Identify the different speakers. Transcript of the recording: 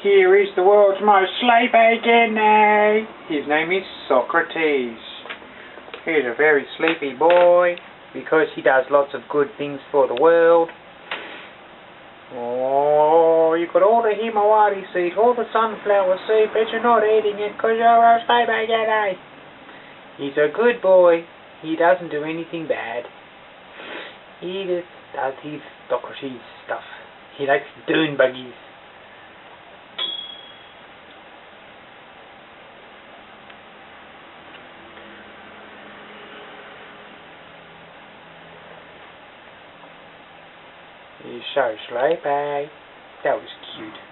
Speaker 1: Here is the world's most sleepy guinea. His name is Socrates. He's a very sleepy boy because he does lots of good things for the world. Oh, you got all the himawari seeds, all the sunflower seed, but you're not eating it because you're a sleepy guinea. He's a good boy. He doesn't do anything bad. He just does his Socrates stuff. He likes dune buggies. He's so sleepy. That was cute.